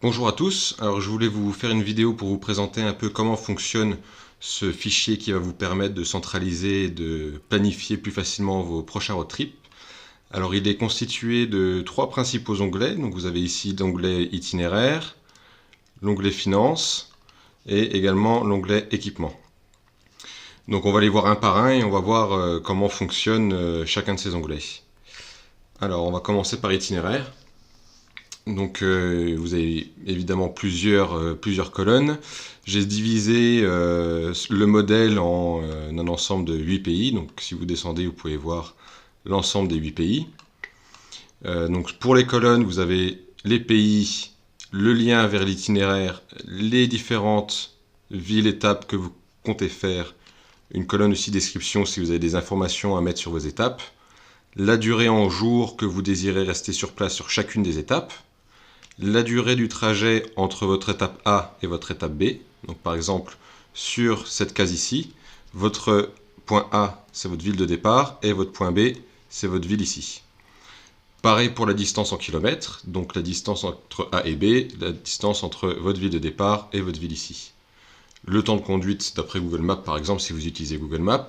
Bonjour à tous, alors je voulais vous faire une vidéo pour vous présenter un peu comment fonctionne ce fichier qui va vous permettre de centraliser et de planifier plus facilement vos prochains road trips. Alors il est constitué de trois principaux onglets, donc vous avez ici l'onglet itinéraire, l'onglet finance et également l'onglet équipement. Donc on va les voir un par un et on va voir comment fonctionne chacun de ces onglets. Alors on va commencer par itinéraire. Donc vous avez évidemment plusieurs colonnes. J'ai divisé le modèle en un ensemble de 8 pays. Donc si vous descendez, vous pouvez voir l'ensemble des 8 pays. Donc pour les colonnes, vous avez les pays, le lien vers l'itinéraire, les différentes villes, étapes que vous comptez faire. Une colonne aussi description si vous avez des informations à mettre sur vos étapes. La durée en jours que vous désirez rester sur place sur chacune des étapes. La durée du trajet entre votre étape A et votre étape B. Donc par exemple, sur cette case ici, votre point A, c'est votre ville de départ, et votre point B, c'est votre ville ici. Pareil pour la distance en kilomètres, donc la distance entre A et B, la distance entre votre ville de départ et votre ville ici. Le temps de conduite d'après Google Maps, par exemple, si vous utilisez Google Maps.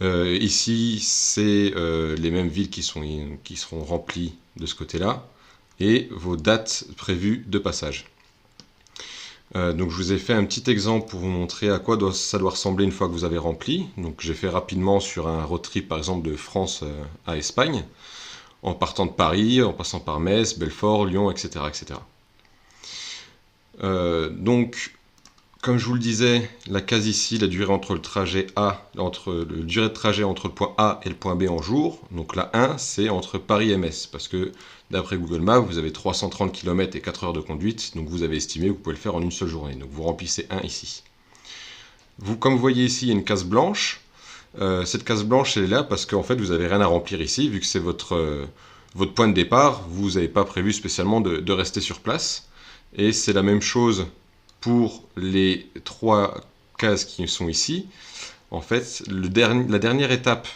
Ici, c'est les mêmes villes qui seront remplies de ce côté-là. Et vos dates prévues de passage. Donc je vous ai fait un petit exemple pour vous montrer à quoi ça doit ressembler une fois que vous avez rempli. Donc j'ai fait rapidement sur un road trip par exemple de France à Espagne, en partant de Paris, en passant par Metz, Belfort, Lyon, etc. etc. Donc comme je vous le disais, la case ici, la durée entre le trajet A, le durée de trajet entre le point A et le point B en jour. Donc la 1, c'est entre Paris et Metz, parce que d'après Google Maps, vous avez 330 km et 4 heures de conduite, donc vous avez estimé que vous pouvez le faire en une seule journée. Donc vous remplissez 1 ici. Comme vous voyez ici, il y a une case blanche. Cette case blanche, elle est là parce qu'en fait, vous n'avez rien à remplir ici, vu que c'est votre point de départ. Vous n'avez pas prévu spécialement de rester sur place. Et c'est la même chose pour les trois cases qui sont ici. En fait, la dernière étape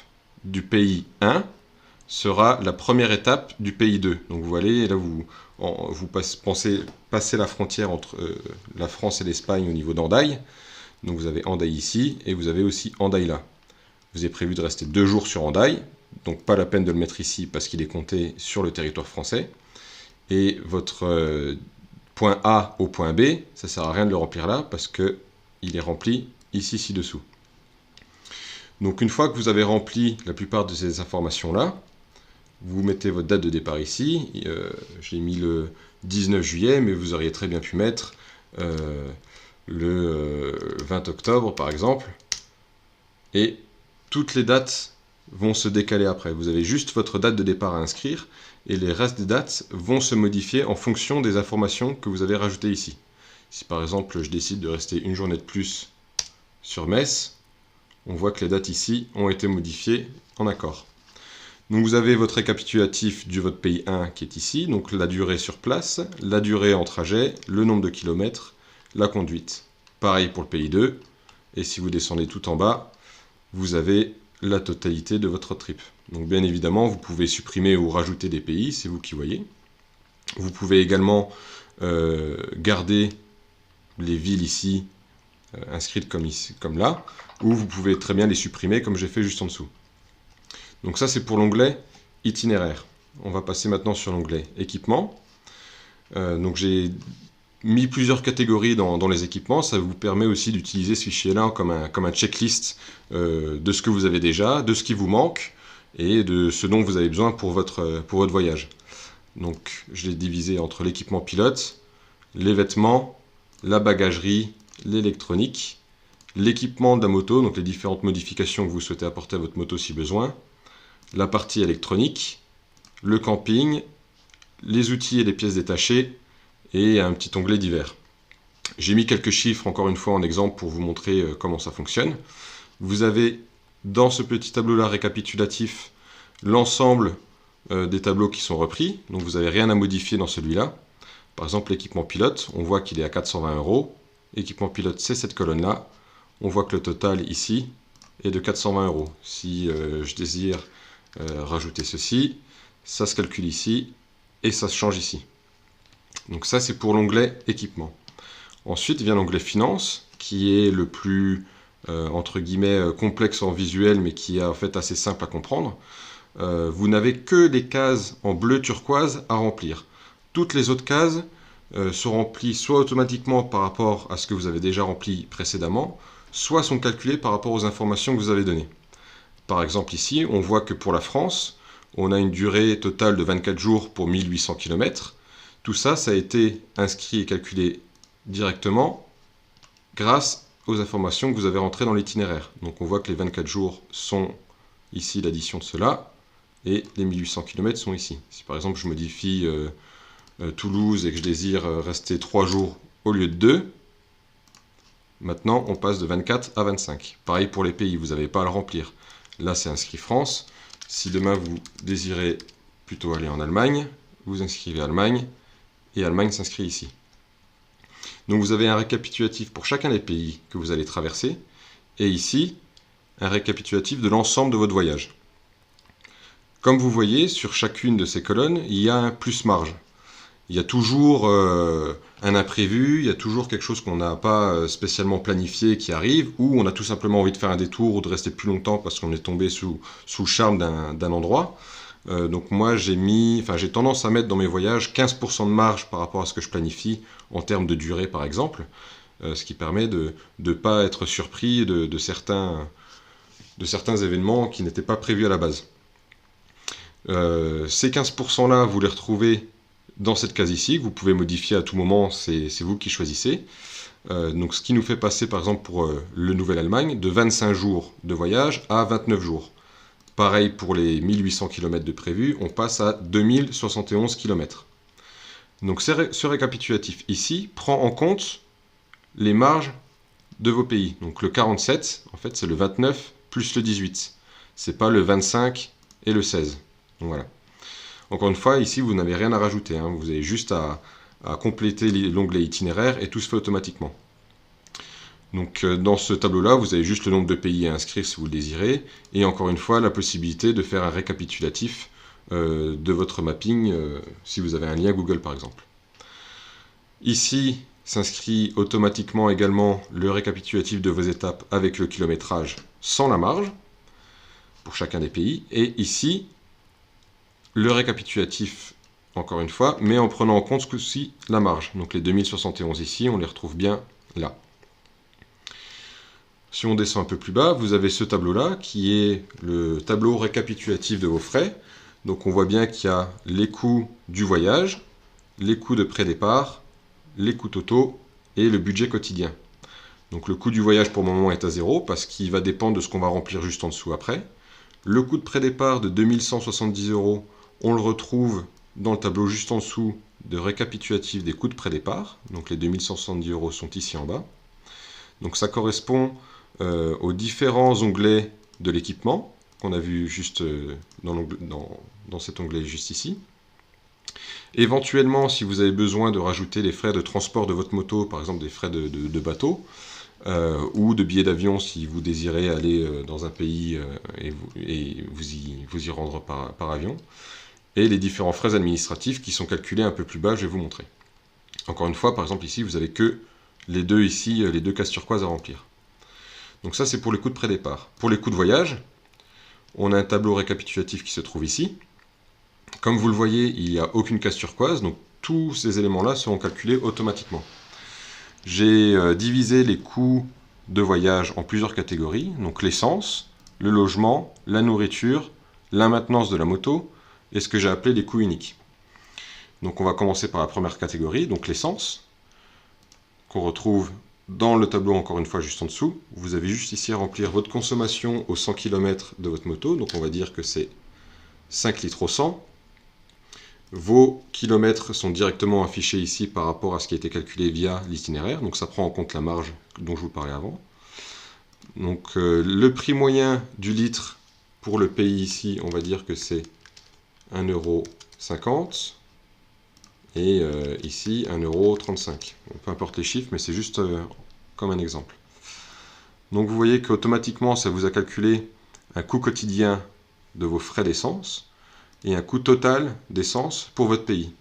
du pays 1 sera la première étape du pays 2. Donc vous voyez, là vous pensez passer la frontière entre la France et l'Espagne au niveau d'Hendaye. Donc vous avez Hendaye ici, et vous avez aussi Hendaye là. Vous avez prévu de rester 2 jours sur Hendaye, donc pas la peine de le mettre ici parce qu'il est compté sur le territoire français. Et votre point A au point B, ça ne sert à rien de le remplir là parce qu'il est rempli ici ci-dessous. Donc une fois que vous avez rempli la plupart de ces informations-là, vous mettez votre date de départ ici. J'ai mis le 19 juillet, mais vous auriez très bien pu mettre le 20 octobre par exemple. Et toutes les dates vont se décaler après. Vous avez juste votre date de départ à inscrire et les restes des dates vont se modifier en fonction des informations que vous avez rajoutées ici. Si par exemple je décide de rester une journée de plus sur Metz, on voit que les dates ici ont été modifiées en accord. Donc vous avez votre récapitulatif de votre pays 1 qui est ici, donc la durée sur place, la durée en trajet, le nombre de kilomètres, la conduite. Pareil pour le pays 2, et si vous descendez tout en bas, vous avez la totalité de votre trip. Donc bien évidemment, vous pouvez supprimer ou rajouter des pays, c'est vous qui voyez. Vous pouvez également garder les villes ici, inscrites comme là, ou vous pouvez très bien les supprimer comme j'ai fait juste en dessous. Donc ça c'est pour l'onglet itinéraire. On va passer maintenant sur l'onglet équipement. Donc j'ai mis plusieurs catégories dans les équipements. Ça vous permet aussi d'utiliser ce fichier-là comme un checklist de ce que vous avez déjà, de ce qui vous manque et de ce dont vous avez besoin pour votre voyage. Donc je l'ai divisé entre l'équipement pilote, les vêtements, la bagagerie, l'électronique, l'équipement de la moto, donc les différentes modifications que vous souhaitez apporter à votre moto si besoin, la partie électronique, le camping, les outils et les pièces détachées, et un petit onglet divers. J'ai mis quelques chiffres encore une fois en exemple pour vous montrer comment ça fonctionne. Vous avez dans ce petit tableau-là récapitulatif l'ensemble des tableaux qui sont repris, donc vous n'avez rien à modifier dans celui-là. Par exemple l'équipement pilote, on voit qu'il est à 420 €. Équipement pilote, c'est cette colonne-là. On voit que le total ici est de 420 €. Si je désire rajouter ceci, ça se calcule ici et ça se change ici. Donc ça, c'est pour l'onglet équipement. Ensuite vient l'onglet finance, qui est le plus, entre guillemets, complexe en visuel, mais qui est en fait assez simple à comprendre. Vous n'avez que les cases en bleu turquoise à remplir. Toutes les autres cases sont remplies soit automatiquement par rapport à ce que vous avez déjà rempli précédemment, soit sont calculées par rapport aux informations que vous avez données. Par exemple ici, on voit que pour la France, on a une durée totale de 24 jours pour 1800 km. Tout ça, ça a été inscrit et calculé directement grâce aux informations que vous avez rentrées dans l'itinéraire. Donc on voit que les 24 jours sont ici l'addition de cela, et les 1800 km sont ici. Si par exemple je modifie Toulouse et que je désire rester 3 jours au lieu de 2, maintenant on passe de 24 à 25. Pareil pour les pays, vous n'avez pas à le remplir. Là c'est inscrit France. Si demain vous désirez plutôt aller en Allemagne, vous inscrivez Allemagne, et Allemagne s'inscrit ici. Donc vous avez un récapitulatif pour chacun des pays que vous allez traverser, et ici, un récapitulatif de l'ensemble de votre voyage. Comme vous voyez, sur chacune de ces colonnes, il y a un plus marge. Il y a toujours un imprévu, il y a toujours quelque chose qu'on n'a pas spécialement planifié qui arrive, ou on a tout simplement envie de faire un détour ou de rester plus longtemps parce qu'on est tombé sous le charme d'un endroit. Donc moi j'ai tendance à mettre dans mes voyages 15% de marge par rapport à ce que je planifie en termes de durée par exemple, ce qui permet de ne pas être surpris de certains événements qui n'étaient pas prévus à la base. Ces 15% là, vous les retrouvez dans cette case ici, que vous pouvez modifier à tout moment, c'est vous qui choisissez. Donc ce qui nous fait passer par exemple pour le Nouvelle-Allemagne de 25 jours de voyage à 29 jours. Pareil pour les 1800 km de prévu, on passe à 2071 km. Donc ce récapitulatif ici prend en compte les marges de vos pays. Donc le 47, en fait, c'est le 29 plus le 18. C'est pas le 25 et le 16. Donc voilà. Encore une fois, ici, vous n'avez rien à rajouter. Hein. Vous avez juste à compléter l'onglet itinéraire et tout se fait automatiquement. Donc dans ce tableau-là, vous avez juste le nombre de pays à inscrire si vous le désirez, et encore une fois, la possibilité de faire un récapitulatif de votre mapping, si vous avez un lien Google par exemple. Ici, s'inscrit automatiquement également le récapitulatif de vos étapes avec le kilométrage sans la marge, pour chacun des pays, et ici, le récapitulatif, encore une fois, mais en prenant en compte ce coup-ci la marge. Donc les 2071 ici, on les retrouve bien là. Si on descend un peu plus bas, vous avez ce tableau-là, qui est le tableau récapitulatif de vos frais. Donc on voit bien qu'il y a les coûts du voyage, les coûts de pré-départ, les coûts totaux et le budget quotidien. Donc le coût du voyage pour le moment est à 0, parce qu'il va dépendre de ce qu'on va remplir juste en dessous après. Le coût de pré-départ de 2170 €, on le retrouve dans le tableau juste en dessous de récapitulatif des coûts de pré-départ. Donc les 2170 € sont ici en bas. Donc ça correspond aux différents onglets de l'équipement qu'on a vu juste dans cet onglet juste ici. Éventuellement, si vous avez besoin de rajouter les frais de transport de votre moto, par exemple des frais de bateau, ou de billets d'avion si vous désirez aller dans un pays et vous y rendre par avion, et les différents frais administratifs qui sont calculés un peu plus bas, je vais vous montrer. Encore une fois, par exemple ici, vous n'avez que les deux ici, les deux cases turquoises à remplir. Donc ça, c'est pour les coûts de pré-départ. Pour les coûts de voyage, on a un tableau récapitulatif qui se trouve ici. Comme vous le voyez, il n'y a aucune case turquoise, donc tous ces éléments-là seront calculés automatiquement. J'ai divisé les coûts de voyage en plusieurs catégories, donc l'essence, le logement, la nourriture, la maintenance de la moto, et ce que j'ai appelé les coûts uniques. Donc on va commencer par la première catégorie, donc l'essence, qu'on retrouve dans le tableau encore une fois juste en dessous. Vous avez juste ici à remplir votre consommation aux 100 km de votre moto, donc on va dire que c'est 5 litres au 100. Vos kilomètres sont directement affichés ici par rapport à ce qui a été calculé via l'itinéraire, donc ça prend en compte la marge dont je vous parlais avant. Donc le prix moyen du litre pour le pays ici, on va dire que c'est 1,50 €. Et ici 1,35 €. Bon, peu importe les chiffres, mais c'est juste comme un exemple. Donc vous voyez qu'automatiquement, ça vous a calculé un coût quotidien de vos frais d'essence et un coût total d'essence pour votre pays.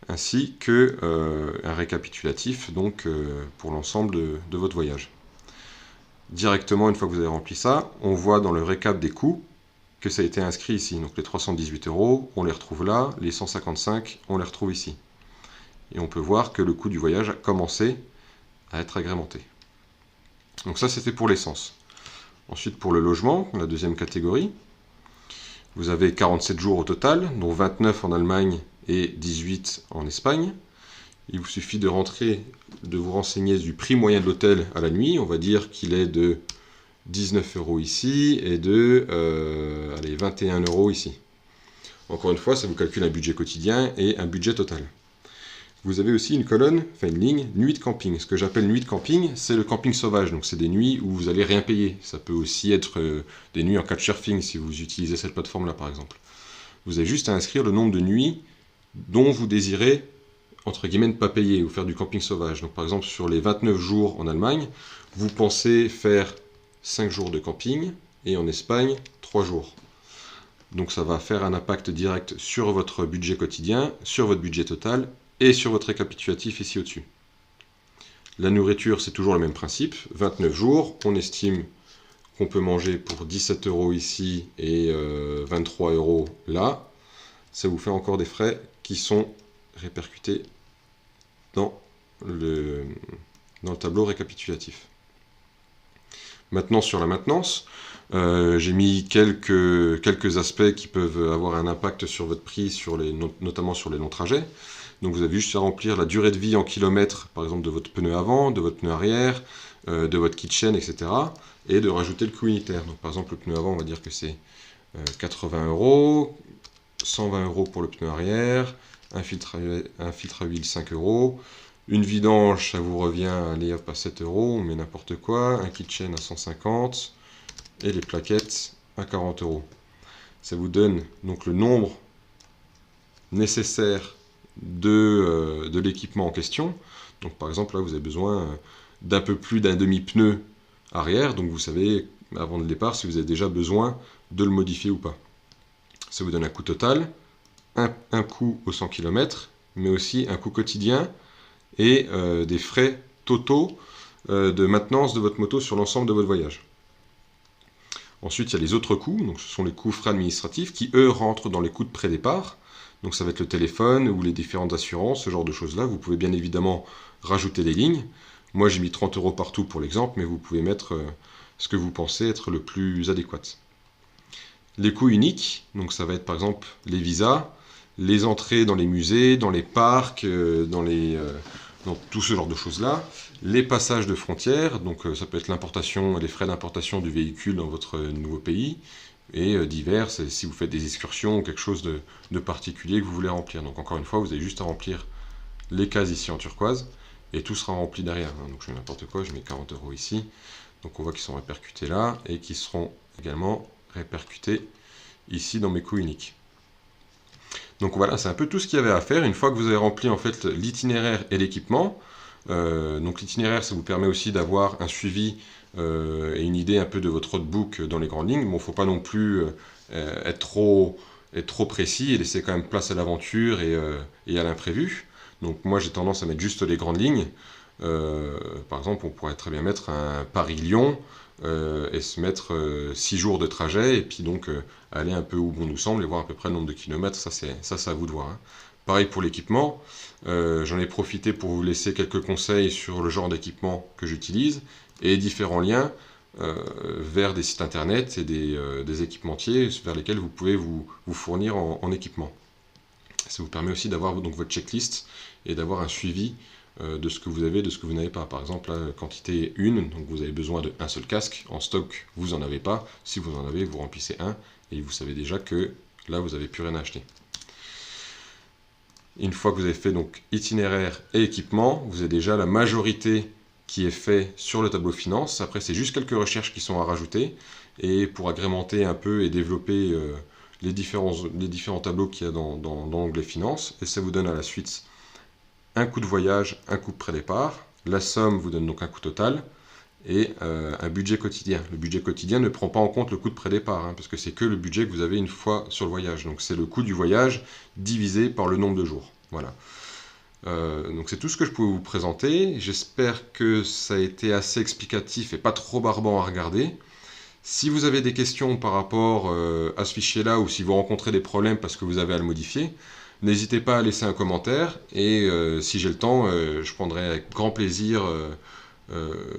ainsi que un récapitulatif donc, pour l'ensemble de votre voyage. Directement, une fois que vous avez rempli ça, on voit dans le récap des coûts que ça a été inscrit ici. Donc les 318 €, on les retrouve là, les 155, on les retrouve ici. Et on peut voir que le coût du voyage a commencé à être agrémenté. Donc ça, c'était pour l'essence. Ensuite, pour le logement, la deuxième catégorie, vous avez 47 jours au total, dont 29 en Allemagne et 18 en Espagne. Il vous suffit de vous renseigner du prix moyen de l'hôtel à la nuit. On va dire qu'il est de 19 € ici et de 21 € ici. Encore une fois, ça vous calcule un budget quotidien et un budget total. Vous avez aussi une colonne, enfin une ligne, nuit de camping. Ce que j'appelle nuit de camping, c'est le camping sauvage. Donc c'est des nuits où vous n'allez rien payer. Ça peut aussi être des nuits en couchsurfing si vous utilisez cette plateforme-là par exemple. Vous avez juste à inscrire le nombre de nuits dont vous désirez, entre guillemets, ne pas payer ou faire du camping sauvage. Donc par exemple, sur les 29 jours en Allemagne, vous pensez faire 5 jours de camping et en Espagne, 3 jours. Donc ça va faire un impact direct sur votre budget quotidien, sur votre budget total et sur votre récapitulatif ici au-dessus. La nourriture, c'est toujours le même principe. 29 jours, on estime qu'on peut manger pour 17 € ici et 23 € là. Ça vous fait encore des frais qui sont répercutés dans le tableau récapitulatif. Maintenant, sur la maintenance, j'ai mis quelques aspects qui peuvent avoir un impact sur votre prix, notamment sur les longs trajets. Donc vous avez juste à remplir la durée de vie en kilomètres, par exemple de votre pneu avant, de votre pneu arrière, de votre kitchen, etc. Et de rajouter le coût unitaire. Donc par exemple le pneu avant, on va dire que c'est 80 €, 120 € pour le pneu arrière, un filtre à huile 5 €, une vidange, ça vous revient à 7 €, on met n'importe quoi, un kitchen à 150 et les plaquettes à 40 €. Ça vous donne donc le nombre nécessaire de l'équipement en question. Donc par exemple là vous avez besoin d'un peu plus d'un demi-pneu arrière, donc vous savez avant le départ si vous avez déjà besoin de le modifier ou pas. Ça vous donne un coût total, un coût au 100 km, mais aussi un coût quotidien et des frais totaux de maintenance de votre moto sur l'ensemble de votre voyage. Ensuite, il y a les autres coûts, donc ce sont les coûts frais administratifs qui, eux, rentrent dans les coûts de pré-départ. Donc ça va être le téléphone ou les différentes assurances, ce genre de choses-là. Vous pouvez bien évidemment rajouter des lignes. Moi, j'ai mis 30 € partout pour l'exemple, mais vous pouvez mettre ce que vous pensez être le plus adéquat. Les coûts uniques, donc ça va être par exemple les visas, les entrées dans les musées, dans les parcs, dans tout ce genre de choses-là, les passages de frontières, donc ça peut être l'importation, les frais d'importation du véhicule dans votre nouveau pays, et divers, si vous faites des excursions ou quelque chose de particulier que vous voulez remplir. Donc encore une fois, vous avez juste à remplir les cases ici en turquoise, et tout sera rempli derrière. Donc je fais n'importe quoi, je mets 40 € ici, donc on voit qu'ils sont répercutés là, et qu'ils seront également répercutés ici dans mes coûts uniques. Donc voilà, c'est un peu tout ce qu'il y avait à faire. Une fois que vous avez rempli en fait l'itinéraire et l'équipement, donc l'itinéraire, ça vous permet aussi d'avoir un suivi et une idée un peu de votre roadbook dans les grandes lignes. Bon, il ne faut pas non plus être trop précis et laisser quand même place à l'aventure et à l'imprévu. Donc moi, j'ai tendance à mettre juste les grandes lignes. Par exemple, on pourrait très bien mettre un Paris-Lyon et se mettre 6 jours de trajet et puis donc aller un peu où bon nous semble et voir à peu près le nombre de kilomètres. Ça, c'est à vous de voir, hein. Pareil pour l'équipement, j'en ai profité pour vous laisser quelques conseils sur le genre d'équipement que j'utilise et différents liens vers des sites internet et des équipementiers vers lesquels vous pouvez vous fournir en équipement. Ça vous permet aussi d'avoir donc votre checklist et d'avoir un suivi de ce que vous avez, de ce que vous n'avez pas. Par exemple, la quantité 1, donc vous avez besoin d'un seul casque. En stock, vous n'en avez pas. Si vous en avez, vous remplissez un et vous savez déjà que là, vous n'avez plus rien à acheter. Une fois que vous avez fait donc itinéraire et équipement, vous avez déjà la majorité qui est fait sur le tableau finance. Après, c'est juste quelques recherches qui sont à rajouter et pour agrémenter un peu et développer les différents tableaux qu'il y a dans l'onglet finance. Et ça vous donne à la suite un coût de voyage, un coût de pré-départ. La somme vous donne donc un coût total et un budget quotidien. Le budget quotidien ne prend pas en compte le coût de pré-départ, hein, parce que c'est que le budget que vous avez une fois sur le voyage. Donc c'est le coût du voyage divisé par le nombre de jours. Voilà. Donc c'est tout ce que je pouvais vous présenter. J'espère que ça a été assez explicatif et pas trop barbant à regarder. Si vous avez des questions par rapport à ce fichier-là ou si vous rencontrez des problèmes parce que vous avez à le modifier, n'hésitez pas à laisser un commentaire et si j'ai le temps, je prendrai avec grand plaisir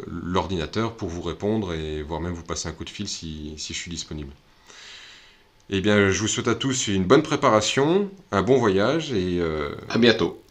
l'ordinateur pour vous répondre et voire même vous passer un coup de fil si je suis disponible. Eh bien, je vous souhaite à tous une bonne préparation, un bon voyage et À bientôt.